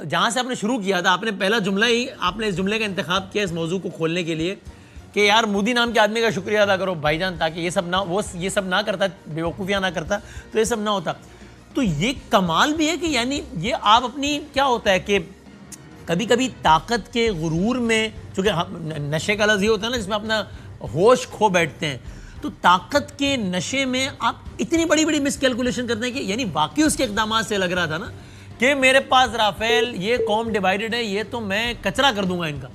جہاں سے آپ نے شروع کیا تھا، آپ نے پہلا جملہ ہی آپ نے اس جملے کا انتخاب کیا اس موضوع کو کھولنے کے لیے کہ یار مودی نام کے آدمی کا شکریہ ادا کرو بھائی جان، تاکہ یہ سب نہ کرتا، بیوقوفیاں نہ کرتا تو یہ سب نہ ہوتا. تو یہ کمال بھی ہے کہ یعنی یہ آپ اپنی کیا ہوتا ہے کہ کبھی کبھی طاقت کے غرور میں، چونکہ نشے کا لفظ یہ ہوتا ہے نا جس میں اپنا ہوش کھو بیٹھتے ہیں، تو طاقت کے نشے میں آپ اتنی بڑی بڑی مس کیلکولیشن کرتے ہیں کہ یعنی واقعی اس کے اقدامات سے لگ رہا تھا نا کہ میرے پاس رافیل، یہ قوم ڈیوائیڈڈ ہے، یہ تو میں کچرا کر دوں گا ان کا،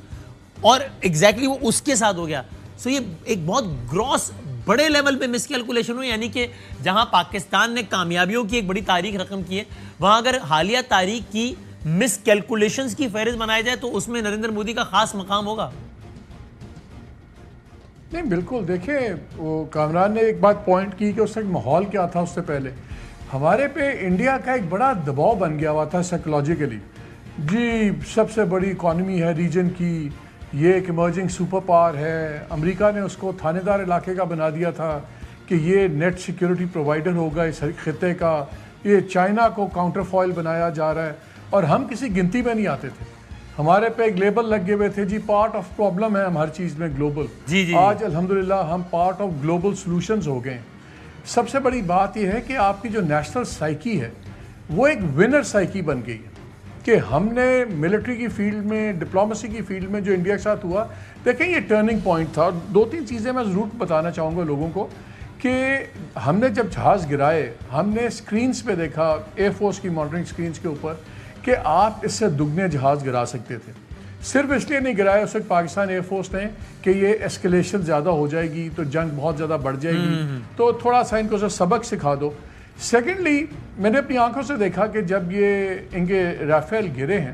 اور ایگزیکٹلی وہ اس کے ساتھ ہو گیا. سو یہ ایک بہت گراس بڑے لیول پہ مس کیلکولیشن ہوئی، یعنی کہ جہاں پاکستان نے کامیابیوں کی ایک بڑی تاریخ رقم کی ہے، وہاں اگر حالیہ تاریخ کی مس کیلکولیشنز کی فہرست بنائی جائے تو اس میں نریندر مودی کا خاص مقام ہوگا. نہیں بالکل، دیکھیں وہ کامران نے ایک بات پوائنٹ کی کہ اس وقت ماحول کیا تھا. اس سے پہلے ہمارے پہ انڈیا کا ایک بڑا دباؤ بن گیا ہوا تھا سائیکولوجیکلی. جی سب سے بڑی اکانومی ہے ریجن کی، یہ ایک ایمرجنگ سپر پاور ہے. امریکہ نے اس کو تھانے دار علاقے کا بنا دیا تھا کہ یہ نیٹ سیکیورٹی پرووائڈر ہوگا اس خطے کا. یہ چائنا کو کاؤنٹر فوائل بنایا جا رہا ہے اور ہم کسی گنتی میں نہیں آتے تھے. ہمارے پہ ایک لیبل لگے ہوئے تھے جی پارٹ آف پرابلم ہے ہم ہر چیز میں گلوبل. آج الحمدللہ ہم پارٹ آف گلوبل سلوشنز ہو گئے ہیں. سب سے بڑی بات یہ ہے کہ آپ کی جو نیشنل سائیکی ہے وہ ایک ونر سائیکی بن گئی ہے کہ ہم نے ملٹری کی فیلڈ میں، ڈپلومیسی کی فیلڈ میں جو انڈیا کے ساتھ ہوا، دیکھیں یہ ٹرننگ پوائنٹ تھا. اور 2-3 چیزیں میں ضرور بتانا چاہوں گا لوگوں کو کہ ہم نے جب جہاز گرائے ہم نے سکرینز پہ دیکھا، ایئر فورس کی مانیٹرنگ سکرینز کے اوپر، کہ آپ اس سے دگنے جہاز گرا سکتے تھے. صرف اس لیے نہیں گرائے اس وقت پاکستان ایئر فورس نے کہ یہ ایسکیلیشن زیادہ ہو جائے گی تو جنگ بہت زیادہ بڑھ جائے گی، تو تھوڑا سا ان کو سبق سکھا دو. سیکنڈلی میں نے اپنی آنکھوں سے دیکھا کہ جب یہ ان کے رافیل گرے ہیں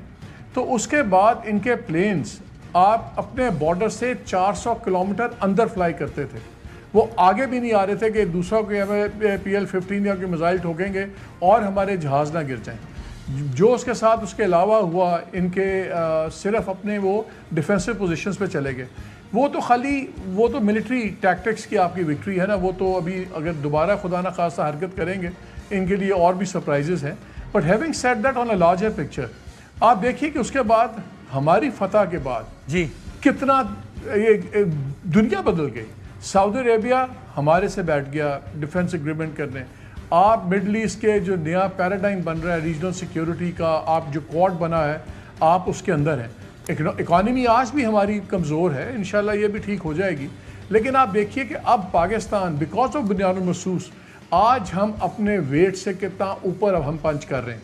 تو اس کے بعد ان کے پلینز آپ اپنے بارڈر سے 400 کلومیٹر اندر فلائی کرتے تھے. وہ آگے بھی نہیں آ رہے تھے کہ دوسروں کے ہمیں PL-15 یا کوئی میزائل ٹھوکیں گے اور ہمارے جہاز نہ گر جائیں. جو اس کے ساتھ اس کے علاوہ ہوا ان کے صرف اپنے وہ ڈیفینسو پوزیشنز پہ چلے گئے. وہ تو ملٹری ٹیکٹکس کی آپ کی وکٹری ہے نا. وہ تو ابھی اگر دوبارہ خدا نہ خواستہ حرکت کریں گے ان کے لیے اور بھی سرپرائزز ہیں. But having said that on a larger picture, آپ دیکھیے کہ اس کے بعد ہماری فتح کے بعد جی کتنا یہ دنیا بدل گئی. سعودی عربیہ ہمارے سے بیٹھ گیا ڈیفینس ایگریمنٹ کرنے. آپ مڈل ایسٹ کے جو نیا پیراڈائم بن رہا ہے ریجنل سیکیورٹی کا، آپ جو کوڈ بنا ہے آپ اس کے اندر ہیں. اکانومی آج بھی ہماری کمزور ہے، انشاءاللہ یہ بھی ٹھیک ہو جائے گی. لیکن آپ دیکھیے کہ اب پاکستان بیکاز آف بنیاد المحسوس آج ہم اپنے ویٹ سے کتنا اوپر اب ہم پنچ کر رہے ہیں.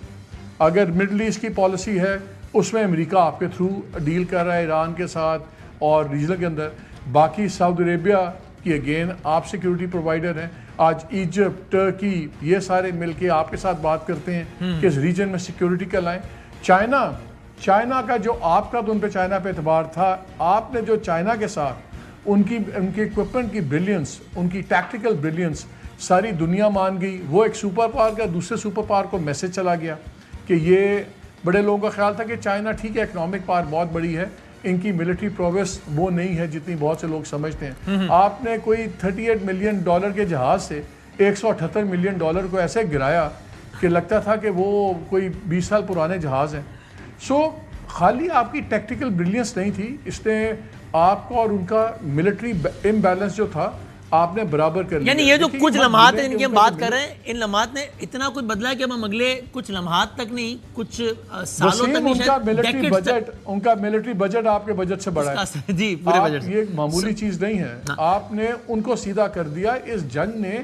اگر مڈل ایسٹ کی پالیسی ہے اس میں امریکہ آپ کے تھرو ڈیل کر رہا ہے ایران کے ساتھ اور ریجنل کے اندر. باقی سعودی عربیہ کی اگین آپ سیکیورٹی پرووائڈر ہیں. آج ایجپٹ، ٹرکی، یہ سارے مل کے آپ کے ساتھ بات کرتے ہیں کہ اس ریجن میں سیکیورٹی کا لائیں. چائنا کا جو آپ کا تو ان پہ چائنا پہ اعتبار تھا، آپ نے جو چائنا کے ساتھ ان کی اکوپمنٹ کی بریلینس، ان کی ٹیکٹیکل بریلینس ساری دنیا مان گئی. وہ ایک سپر پاور کا دوسرے سپر پاور کو میسج چلا گیا کہ یہ بڑے لوگوں کا خیال تھا کہ چائنا ٹھیک ہے اکنامک پاور بہت بڑی ہے، ان کی ملٹری پروگریس وہ نہیں ہے جتنی بہت سے لوگ سمجھتے ہیں. آپ نے کوئی $38 ملین کے جہاز سے $178 ملین کو ایسے گرایا کہ لگتا تھا کہ وہ کوئی 20 سال پرانے جہاز ہیں. سو خالی آپ کی ٹیکٹیکل بریلینس نہیں تھی، اس نے آپ کو اور ان کا ملٹری امبیلنس جو تھا آپ نے برابر کر لیا. یعنی یہ جو کچھ لمحات ہیں ان کی ہم بات کر رہے ہیں، ان لمحات نے اتنا کچھ بدلا ہے کہ ہم اگلے کچھ لمحات تک نہیں، کچھ سالوں تک نہیں، ان کا ملٹری بجٹ آپ کے بجٹ سے بڑا ہے. جی پورے بجٹ سے. یہ معمولی چیز نہیں ہے. آپ نے ان کو سیدھا کر دیا. اس جنگ نے